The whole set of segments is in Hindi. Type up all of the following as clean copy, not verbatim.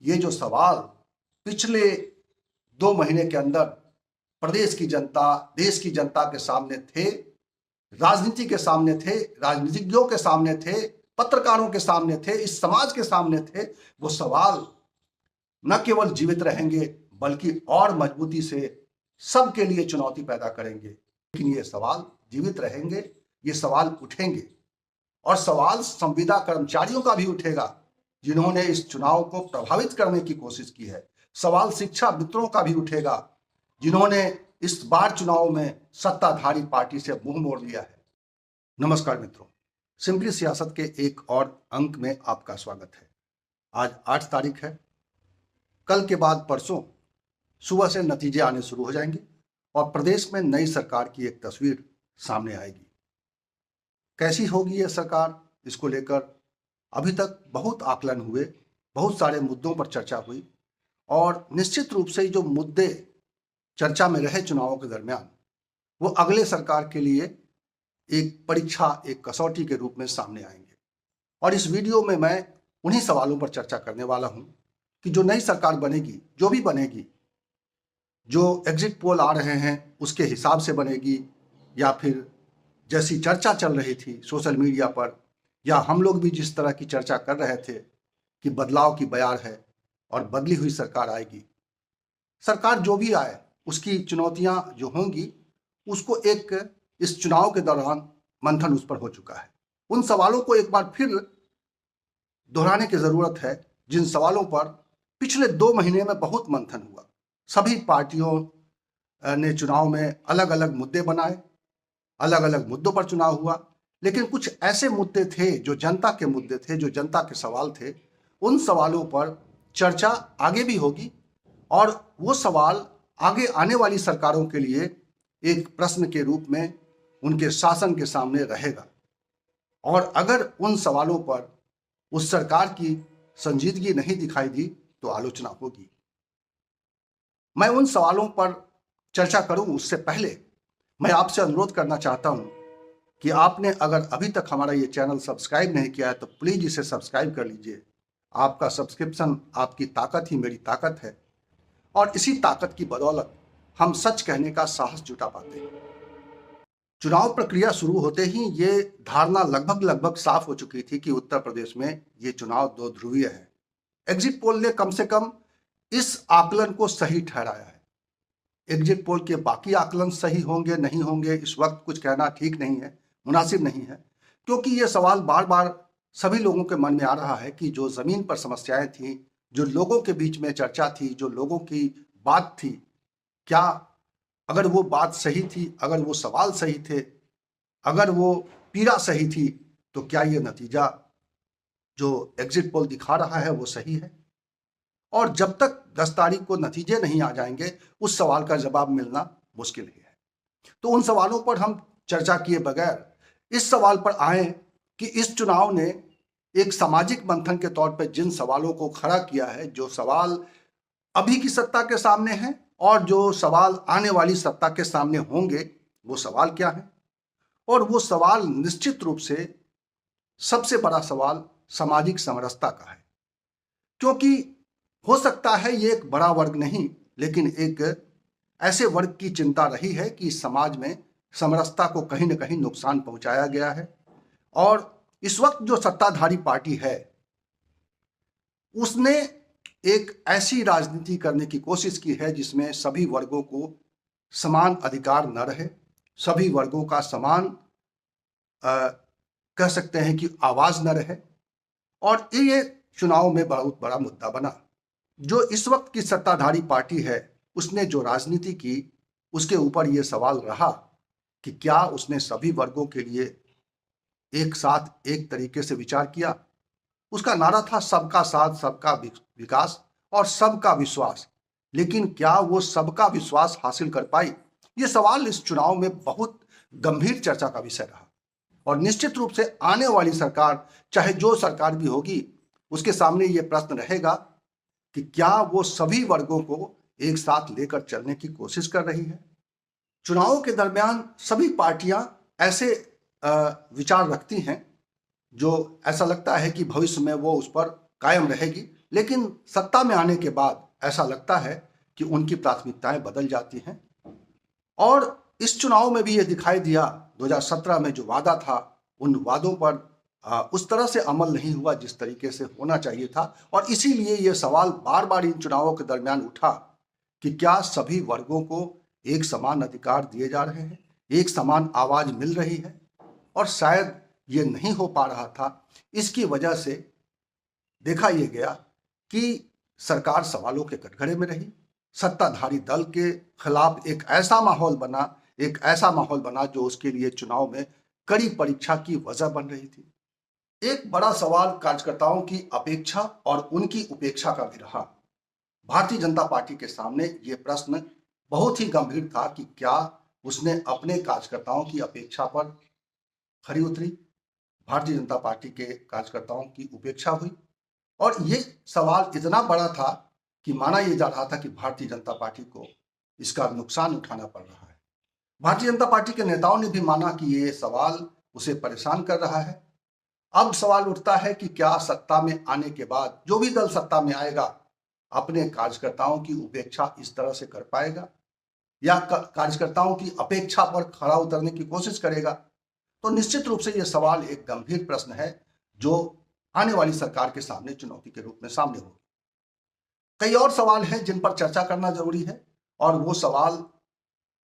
ये जो सवाल पिछले 2 महीने के अंदर प्रदेश की जनता, देश की जनता के सामने थे, राजनीति के सामने थे, राजनीतिज्ञों के सामने थे, पत्रकारों के सामने थे, इस समाज के सामने थे, वो सवाल न केवल जीवित रहेंगे बल्कि और मजबूती से सबके लिए चुनौती पैदा करेंगे। लेकिन ये सवाल जीवित रहेंगे, ये सवाल उठेंगे और सवाल संविदा कर्मचारियों का भी उठेगा जिन्होंने इस चुनाव को प्रभावित करने की कोशिश की है। सवाल शिक्षा मित्रों का भी उठेगा जिन्होंने इस बार चुनाव में सत्ताधारी पार्टी से मुंह मोड़ लिया है। नमस्कार मित्रों, सिंपली सियासत के एक और अंक में आपका स्वागत है। आज 8 तारीख है। कल के बाद परसों सुबह से नतीजे आने शुरू हो जाएंगे और प्रदेश में नई सरकार की एक तस्वीर सामने आएगी। कैसी होगी यह सरकार, इसको लेकर अभी तक बहुत आकलन हुए, बहुत सारे मुद्दों पर चर्चा हुई और निश्चित रूप से जो मुद्दे चर्चा में रहे चुनावों के दरमियान, वो अगले सरकार के लिए एक परीक्षा, एक कसौटी के रूप में सामने आएंगे। और इस वीडियो में मैं उन्हीं सवालों पर चर्चा करने वाला हूं कि जो नई सरकार बनेगी, जो भी बनेगी, जो एग्जिट पोल आ रहे हैं उसके हिसाब से बनेगी या फिर जैसी चर्चा चल रही थी सोशल मीडिया पर, या हम लोग भी जिस तरह की चर्चा कर रहे थे कि बदलाव की बयार है और बदली हुई सरकार आएगी। सरकार जो भी आए उसकी चुनौतियां जो होंगी, उसको एक इस चुनाव के दौरान मंथन उस पर हो चुका है। उन सवालों को एक बार फिर दोहराने की जरूरत है जिन सवालों पर पिछले 2 महीने में बहुत मंथन हुआ। सभी पार्टियों ने चुनाव में अलग अलग मुद्दे बनाए, अलग अलग मुद्दों पर चुनाव हुआ, लेकिन कुछ ऐसे मुद्दे थे जो जनता के मुद्दे थे, जो जनता के सवाल थे। उन सवालों पर चर्चा आगे भी होगी और वो सवाल आगे आने वाली सरकारों के लिए एक प्रश्न के रूप में उनके शासन के सामने रहेगा। और अगर उन सवालों पर उस सरकार की संजीदगी नहीं दिखाई दी तो आलोचना होगी। मैं उन सवालों पर चर्चा करूं उससे पहले मैं आपसे अनुरोध करना चाहता हूं कि आपने अगर अभी तक हमारा ये चैनल सब्सक्राइब नहीं किया है तो प्लीज इसे सब्सक्राइब कर लीजिए। आपका सब्सक्रिप्शन, आपकी ताकत ही मेरी ताकत है और इसी ताकत की बदौलत हम सच कहने का साहस जुटा पाते हैं। चुनाव प्रक्रिया शुरू होते ही ये धारणा लगभग साफ हो चुकी थी कि उत्तर प्रदेश में ये चुनाव 2 ध्रुवीय है। एग्जिट पोल ने कम से कम इस आकलन को सही ठहराया है। एग्जिट पोल के बाकी आकलन सही होंगे नहीं होंगे इस वक्त कुछ कहना ठीक नहीं है, मुनासिब नहीं है, क्योंकि ये सवाल बार बार सभी लोगों के मन में आ रहा है कि जो जमीन पर समस्याएं थी, जो लोगों के बीच में चर्चा थी, जो लोगों की बात थी, क्या अगर वो बात सही थी, अगर वो सवाल सही थे, अगर वो पीड़ा सही थी, तो क्या ये नतीजा जो एग्जिट पोल दिखा रहा है वो सही है? और जब तक 10 तारीख को नतीजे नहीं आ जाएंगे उस सवाल का जवाब मिलना मुश्किल ही है। तो उन सवालों पर हम चर्चा किए बगैर इस सवाल पर आए कि इस चुनाव ने एक सामाजिक मंथन के तौर पर जिन सवालों को खड़ा किया है, जो सवाल अभी की सत्ता के सामने हैं और जो सवाल आने वाली सत्ता के सामने होंगे, वो सवाल क्या है? और वो सवाल निश्चित रूप से सबसे बड़ा सवाल सामाजिक समरसता का है, क्योंकि हो सकता है ये एक बड़ा वर्ग नहीं, लेकिन एक ऐसे वर्ग की चिंता रही है कि समाज में समरसता को कहीं न कहीं नुकसान पहुंचाया गया है। और इस वक्त जो सत्ताधारी पार्टी है उसने एक ऐसी राजनीति करने की कोशिश की है जिसमें सभी वर्गों को समान अधिकार न रहे, सभी वर्गों का समान कह सकते हैं कि आवाज न रहे। और ये चुनाव में बहुत बड़ा मुद्दा बना। जो इस वक्त की सत्ताधारी पार्टी है उसने जो राजनीति की उसके ऊपर यह सवाल रहा कि क्या उसने सभी वर्गों के लिए एक साथ एक तरीके से विचार किया। उसका नारा था सबका साथ, सबका विकास और सबका विश्वास, लेकिन क्या वो सबका विश्वास हासिल कर पाई? ये सवाल इस चुनाव में बहुत गंभीर चर्चा का विषय रहा। और निश्चित रूप से आने वाली सरकार, चाहे जो सरकार भी होगी, उसके सामने ये प्रश्न रहेगा कि क्या वो सभी वर्गों को एक साथ लेकर चलने की कोशिश कर रही है। चुनावों के दरमियान सभी पार्टियां ऐसे विचार रखती हैं जो ऐसा लगता है कि भविष्य में वो उस पर कायम रहेगी लेकिन सत्ता में आने के बाद ऐसा लगता है कि उनकी प्राथमिकताएं बदल जाती हैं। और इस चुनाव में भी ये दिखाई दिया, 2017 में जो वादा था उन वादों पर उस तरह से अमल नहीं हुआ जिस तरीके से होना चाहिए था। और इसीलिए ये सवाल बार बार इन चुनावों के दरमियान उठा कि क्या सभी वर्गों को एक समान अधिकार दिए जा रहे हैं, एक समान आवाज मिल रही है। और शायद ये नहीं हो पा रहा था। इसकी वजह से देखा यह गया कि सरकार सवालों के कटघरे में रही। सत्ताधारी दल के खिलाफ एक ऐसा माहौल बना जो उसके लिए चुनाव में कड़ी परीक्षा की वजह बन रही थी। एक बड़ा सवाल कार्यकर्ताओं की अपेक्षा और उनकी उपेक्षा का भी रहा। भारतीय जनता पार्टी के सामने ये प्रश्न बहुत ही गंभीर था कि क्या उसने अपने कार्यकर्ताओं की अपेक्षा पर खरी उतरी, भारतीय जनता पार्टी के कार्यकर्ताओं की उपेक्षा हुई। और ये सवाल इतना बड़ा था कि माना यह जा रहा था कि भारतीय जनता पार्टी को इसका नुकसान उठाना पड़ रहा है। भारतीय जनता पार्टी के नेताओं ने भी माना कि ये सवाल उसे परेशान कर रहा है। अब सवाल उठता है कि क्या सत्ता में आने के बाद जो भी दल सत्ता में आएगा अपने कार्यकर्ताओं की उपेक्षा इस तरह से कर पाएगा या कार्यकर्ताओं की अपेक्षा पर खरा उतरने की कोशिश करेगा। तो निश्चित रूप से यह सवाल एक गंभीर प्रश्न है जो आने वाली सरकार के सामने चुनौती के रूप में सामने होगी। कई और सवाल हैं जिन पर चर्चा करना जरूरी है और वो सवाल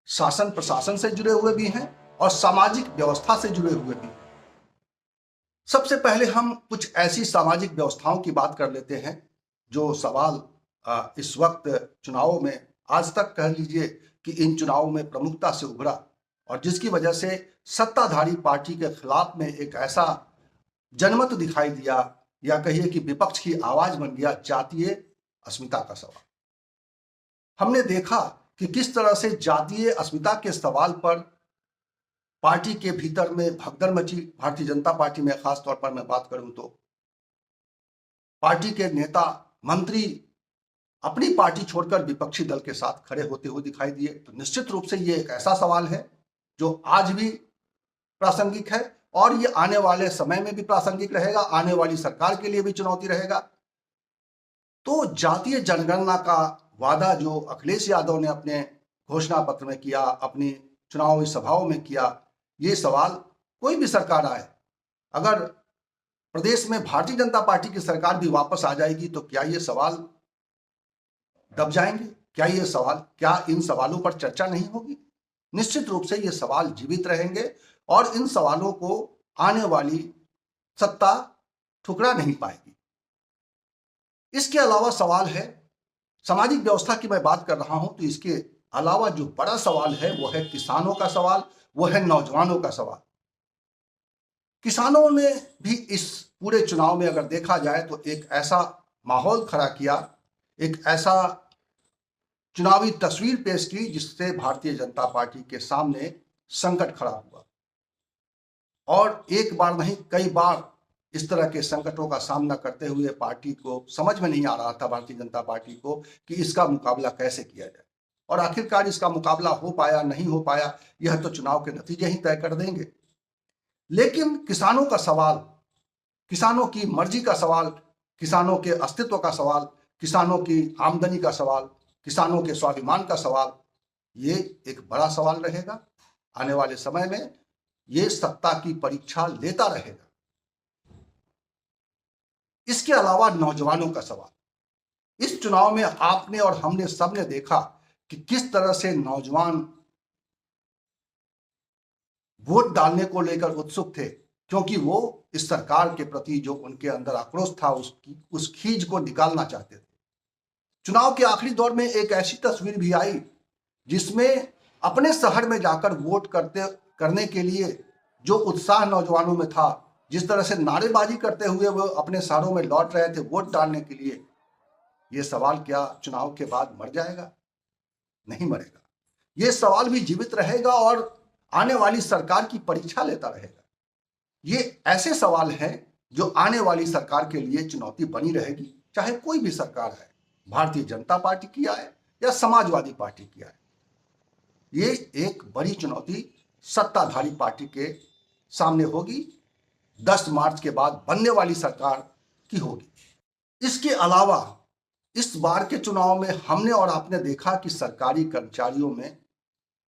शासन प्रशासन से जुड़े हुए भी हैं और सामाजिक व्यवस्था से जुड़े हुए भी हैं। सबसे पहले हम कुछ ऐसी सामाजिक व्यवस्थाओं की बात कर लेते हैं जो सवाल इस वक्त चुनावों में, आज तक कह लीजिए कि इन चुनावों में प्रमुखता से उभरा और जिसकी वजह से सत्ताधारी पार्टी के खिलाफ में एक ऐसा जनमत दिखाई दिया या कहिए कि विपक्ष की आवाज बन गया, जातीय अस्मिता का सवाल। हमने देखा कि किस तरह से जातीय अस्मिता के सवाल पर पार्टी के भीतर में भगदड़ मची। भारतीय जनता पार्टी में खास तौर पर मैं बात करूं तो पार्टी के नेता मंत्री अपनी पार्टी छोड़कर विपक्षी दल के साथ खड़े होते हुए दिखाई दिए। तो निश्चित रूप से ये एक ऐसा सवाल है जो आज भी प्रासंगिक है और ये आने वाले समय में भी प्रासंगिक रहेगा, आने वाली सरकार के लिए भी चुनौती रहेगा। तो जातीय जनगणना का वादा जो अखिलेश यादव ने अपने घोषणा पत्र में किया, अपनी चुनावी सभाओं में किया, ये सवाल कोई भी सरकार आए, अगर प्रदेश में भारतीय जनता पार्टी की सरकार भी वापस आ जाएगी तो क्या ये सवाल दब जाएंगे? क्या इन सवालों पर चर्चा नहीं होगी? निश्चित रूप से ये सवाल जीवित रहेंगे और इन सवालों को आने वाली सत्ता ठुकरा नहीं पाएगी। इसके अलावा सवाल है सामाजिक व्यवस्था की। मैं बात कर रहा हूं तो इसके अलावा जो बड़ा सवाल है वो है किसानों का सवाल, वो है नौजवानों का सवाल। किसानों ने भी इस पूरे चुनाव में अगर देखा जाए तो एक ऐसा माहौल खड़ा किया, एक ऐसा चुनावी तस्वीर पेश की जिससे भारतीय जनता पार्टी के सामने संकट खड़ा हुआ। और एक बार नहीं, कई बार इस तरह के संकटों का सामना करते हुए पार्टी को समझ में नहीं आ रहा था, भारतीय जनता पार्टी को, कि इसका मुकाबला कैसे किया जाए। और आखिरकार इसका मुकाबला हो पाया नहीं हो पाया यह तो चुनाव के नतीजे ही तय कर देंगे। लेकिन किसानों का सवाल, किसानों की मर्जी का सवाल, किसानों के अस्तित्व का सवाल, किसानों की आमदनी का सवाल, किसानों के स्वाभिमान का सवाल, ये एक बड़ा सवाल रहेगा। आने वाले समय में ये सत्ता की परीक्षा लेता रहेगा। इसके अलावा नौजवानों का सवाल, इस चुनाव में आपने और हमने सबने देखा कि किस तरह से नौजवान वोट डालने को लेकर उत्सुक थे, क्योंकि वो इस सरकार के प्रति जो उनके अंदर आक्रोश था उस खींच को निकालना चाहते थे। चुनाव के आखिरी दौर में एक ऐसी तस्वीर भी आई जिसमें अपने शहर में जाकर वोट करने के लिए जो उत्साह नौजवानों में था, जिस तरह से नारेबाजी करते हुए वो अपने शहरों में लौट रहे थे वोट डालने के लिए, ये सवाल क्या चुनाव के बाद मर जाएगा? नहीं मरेगा। ये सवाल भी जीवित रहेगा और आने वाली सरकार की परीक्षा लेता रहेगा। ये ऐसे सवाल हैं जो आने वाली सरकार के लिए चुनौती बनी रहेगी, चाहे कोई भी सरकार है, भारतीय जनता पार्टी की आए या समाजवादी पार्टी की आए। ये एक बड़ी चुनौती सत्ताधारी पार्टी के सामने होगी, 10 मार्च के बाद बनने वाली सरकार की होगी। इसके अलावा इस बार के चुनाव में हमने और आपने देखा कि सरकारी कर्मचारियों में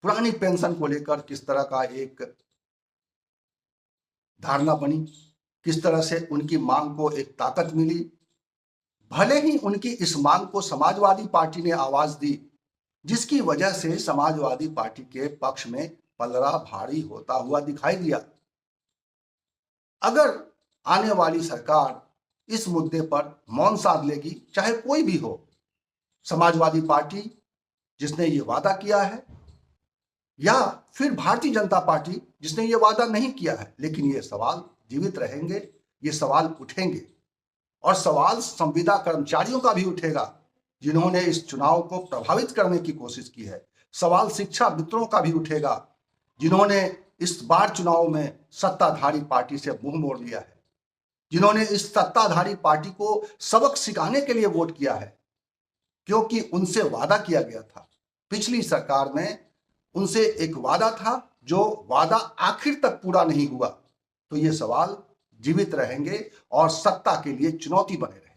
पुरानी पेंशन को लेकर किस तरह का एक धारणा बनी, किस तरह से उनकी मांग को एक ताकत मिली। भले ही उनकी इस मांग को समाजवादी पार्टी ने आवाज दी, जिसकी वजह से समाजवादी पार्टी के पक्ष में पलड़ा भारी होता हुआ दिखाई दिया। अगर आने वाली सरकार इस मुद्दे पर मौन साध लेगी, चाहे कोई भी हो, समाजवादी पार्टी जिसने ये वादा किया है या फिर भारतीय जनता पार्टी जिसने ये वादा नहीं किया है, लेकिन ये सवाल जीवित रहेंगे, ये सवाल उठेंगे। और सवाल संविदा कर्मचारियों का भी उठेगा जिन्होंने इस चुनाव को प्रभावित करने की कोशिश की है। सवाल शिक्षा मित्रों का भी उठेगा जिन्होंने इस बार चुनाव में सत्ताधारी पार्टी से मुंह मोड़ लिया है, जिन्होंने इस सत्ताधारी पार्टी को सबक सिखाने के लिए वोट किया है, क्योंकि उनसे वादा किया गया था। पिछली सरकार में उनसे एक वादा था, जो वादा आखिर तक पूरा नहीं हुआ। तो ये सवाल जीवित रहेंगे और सत्ता के लिए चुनौती बने रहेंगे।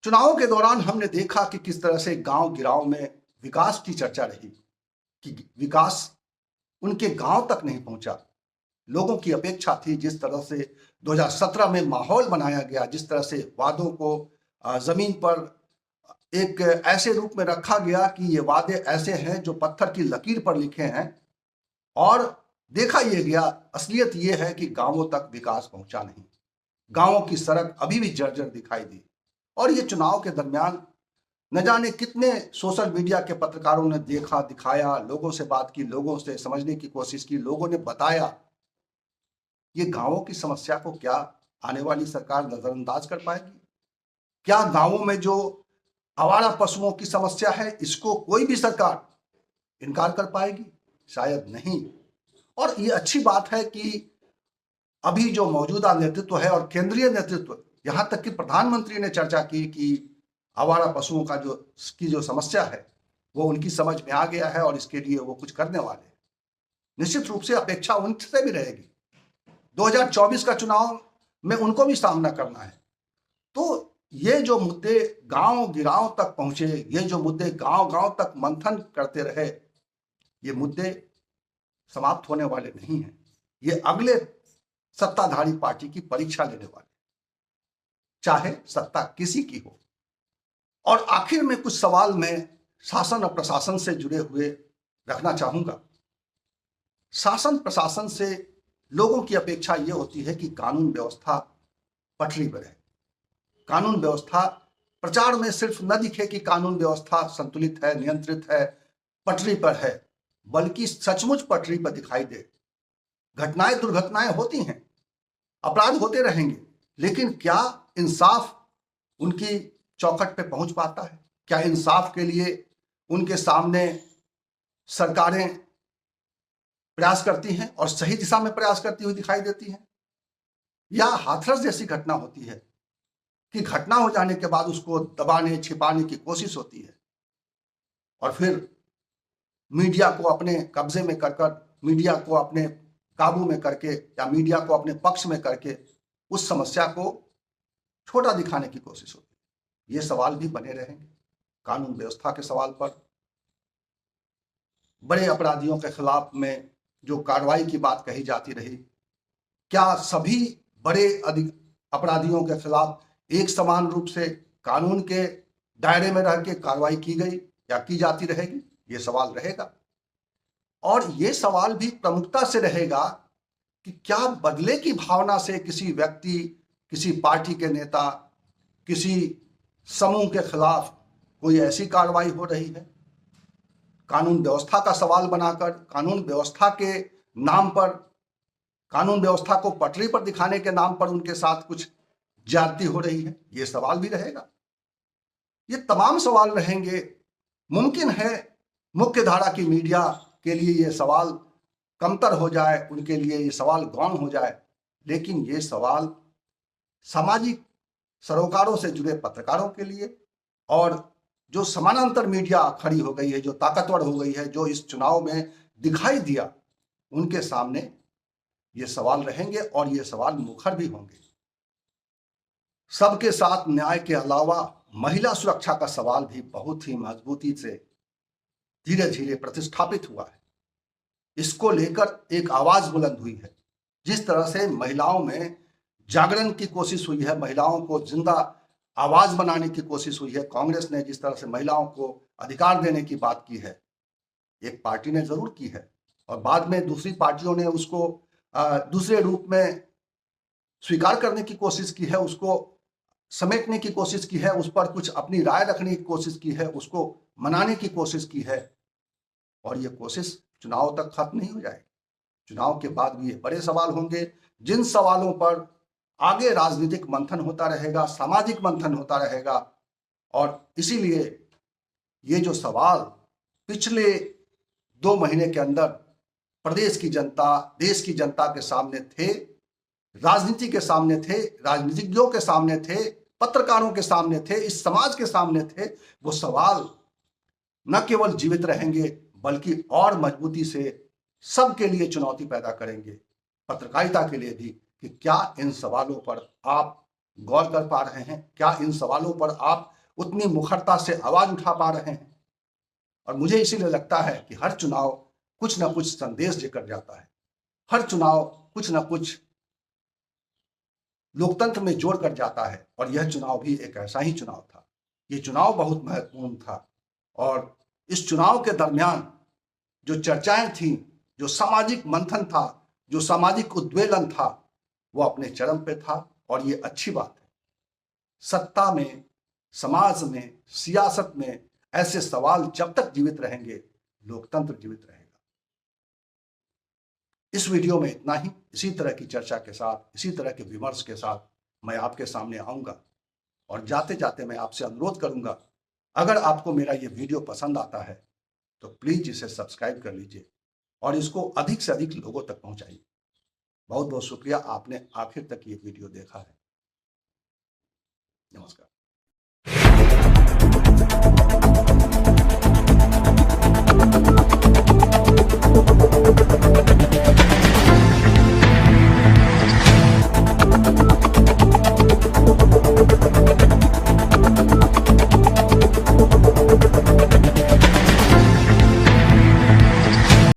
चुनावों के दौरान हमने देखा कि किस तरह से गांव गिराव में विकास की चर्चा रही, कि विकास उनके गांव तक नहीं पहुंचा। लोगों की अपेक्षा थी, जिस तरह से 2017 में माहौल बनाया गया, जिस तरह से वादों को जमीन पर एक ऐसे रूप में रखा गया कि ये वादे ऐसे हैं जो पत्थर की लकीर पर लिखे हैं, और देखा यह गया, असलियत ये है कि गांवों तक विकास पहुंचा नहीं। गांवों की सड़क अभी भी जर्जर दिखाई दी। और ये चुनाव के दरमियान न जाने कितने सोशल मीडिया के पत्रकारों ने देखा, दिखाया, लोगों से बात की, लोगों से समझने की कोशिश की, लोगों ने बताया। ये गांवों की समस्या को क्या आने वाली सरकार नजरअंदाज कर पाएगी? क्या गांवों में जो आवारा पशुओं की समस्या है, इसको कोई भी सरकार इनकार कर पाएगी? शायद नहीं। और ये अच्छी बात है कि अभी जो मौजूदा नेतृत्व है और केंद्रीय नेतृत्व, यहां तक कि प्रधानमंत्री ने चर्चा की कि आवारा पशुओं का जो समस्या है वो उनकी समझ में आ गया है और इसके लिए वो कुछ करने वाले हैं। निश्चित रूप से अपेक्षा उनसे भी रहेगी। 2024 का चुनाव में उनको भी सामना करना है। तो ये जो मुद्दे गांव गिराव तक पहुंचे, ये जो मुद्दे गांव गांव तक मंथन करते रहे, ये मुद्दे समाप्त होने वाले नहीं हैं। ये अगले सत्ताधारी पार्टी की परीक्षा लेने वाले, चाहे सत्ता किसी की हो। और आखिर में कुछ सवाल मैं शासन और प्रशासन से जुड़े हुए रखना चाहूंगा। शासन प्रशासन से लोगों की अपेक्षा यह होती है कि कानून व्यवस्था पटरी पर है। कानून व्यवस्था प्रचार में सिर्फ न दिखे कि कानून व्यवस्था संतुलित है, नियंत्रित है, पटरी पर है, बल्कि सचमुच पटरी पर दिखाई दे। घटनाएं दुर्घटनाएं होती हैं, अपराध होते रहेंगे, लेकिन क्या इंसाफ उनकी चौखट पे पहुंच पाता है? क्या इंसाफ के लिए उनके सामने सरकारें प्रयास करती हैं और सही दिशा में प्रयास करती हुई दिखाई देती हैं? या हाथरस जैसी घटना होती है कि घटना हो जाने के बाद उसको दबाने छिपाने की कोशिश होती है और फिर मीडिया को अपने कब्जे में कर मीडिया को अपने काबू में करके या मीडिया को अपने पक्ष में करके उस समस्या को छोटा दिखाने की कोशिश होती है। ये सवाल भी बने रहेंगे। कानून व्यवस्था के सवाल पर, बड़े अपराधियों के खिलाफ में जो कार्रवाई की बात कही जाती रही, क्या सभी बड़े अपराधियों के खिलाफ एक समान रूप से कानून के दायरे में रह के कार्रवाई की गई या की जाती रहेगी? ये सवाल रहेगा। और ये सवाल भी प्रमुखता से रहेगा कि क्या बदले की भावना से किसी व्यक्ति, किसी पार्टी के नेता, किसी समूह के खिलाफ कोई ऐसी कार्रवाई हो रही है? कानून व्यवस्था का सवाल बनाकर, कानून व्यवस्था के नाम पर, कानून व्यवस्था को पटरी पर दिखाने के नाम पर उनके साथ कुछ ज्यादती हो रही है? ये सवाल भी रहेगा। ये तमाम सवाल रहेंगे। मुमकिन है मुख्य धारा की मीडिया के लिए ये सवाल कमतर हो जाए, उनके लिए ये सवाल गौण हो जाए, लेकिन ये सवाल सामाजिक सरोकारों से जुड़े पत्रकारों के लिए और जो समानांतर मीडिया खड़ी हो गई है, जो ताकतवर हो गई है, जो इस चुनाव में दिखाई दिया, उनके सामने ये सवाल रहेंगे और ये सवाल मुखर भी होंगे। सबके साथ न्याय के अलावा महिला सुरक्षा का सवाल भी बहुत ही मजबूती से धीरे धीरे प्रतिष्ठापित हुआ है। इसको लेकर एक आवाज बुलंद हुई है। जिस तरह से महिलाओं में जागरण की कोशिश हुई है, महिलाओं को जिंदा आवाज बनाने की कोशिश हुई है, कांग्रेस ने जिस तरह से महिलाओं को अधिकार देने की बात की है, एक पार्टी ने जरूर की है और बाद में दूसरी पार्टियों ने उसको दूसरे रूप में स्वीकार करने की कोशिश की है, उसको समेटने की कोशिश की है, उस पर कुछ अपनी राय रखने की कोशिश की है, उसको मनाने की कोशिश की है और ये कोशिश चुनाव तक खत्म नहीं हो जाएगी। चुनाव के बाद भी ये बड़े सवाल होंगे, जिन सवालों पर आगे राजनीतिक मंथन होता रहेगा, सामाजिक मंथन होता रहेगा। और इसीलिए ये जो सवाल पिछले 2 महीने के अंदर प्रदेश की जनता, देश की जनता के सामने थे, राजनीति के सामने थे, राजनीतिज्ञों के सामने थे, पत्रकारों के सामने थे, इस समाज के सामने थे, वो सवाल न केवल जीवित रहेंगे बल्कि और मजबूती से सबके लिए चुनौती पैदा करेंगे, पत्रकारिता के लिए भी, कि क्या इन सवालों पर आप गौर कर पा रहे हैं, क्या इन सवालों पर आप उतनी मुखरता से आवाज उठा पा रहे हैं। और मुझे इसीलिए लगता है कि हर चुनाव कुछ ना कुछ संदेश लेकर जाता है, हर चुनाव कुछ ना कुछ लोकतंत्र में जोड़ कर जाता है और यह चुनाव भी एक ऐसा ही चुनाव था। ये चुनाव बहुत महत्वपूर्ण था और इस चुनाव के दरमियान जो चर्चाएं थी, जो सामाजिक मंथन था, जो सामाजिक उद्वेलन था, वो अपने चरम पे था और ये अच्छी बात है। सत्ता में, समाज में, सियासत में ऐसे सवाल जब तक जीवित रहेंगे, लोकतंत्र जीवित रहेगा। इस वीडियो में इतना ही। इसी तरह की चर्चा के साथ, इसी तरह के विमर्श के साथ मैं आपके सामने आऊंगा और जाते जाते मैं आपसे अनुरोध करूंगा, अगर आपको मेरा ये वीडियो पसंद आता है तो प्लीज इसे सब्सक्राइब कर लीजिए और इसको अधिक से अधिक लोगों तक पहुंचाइए। बहुत बहुत शुक्रिया, आपने आखिर तक ये वीडियो देखा है। नमस्कार।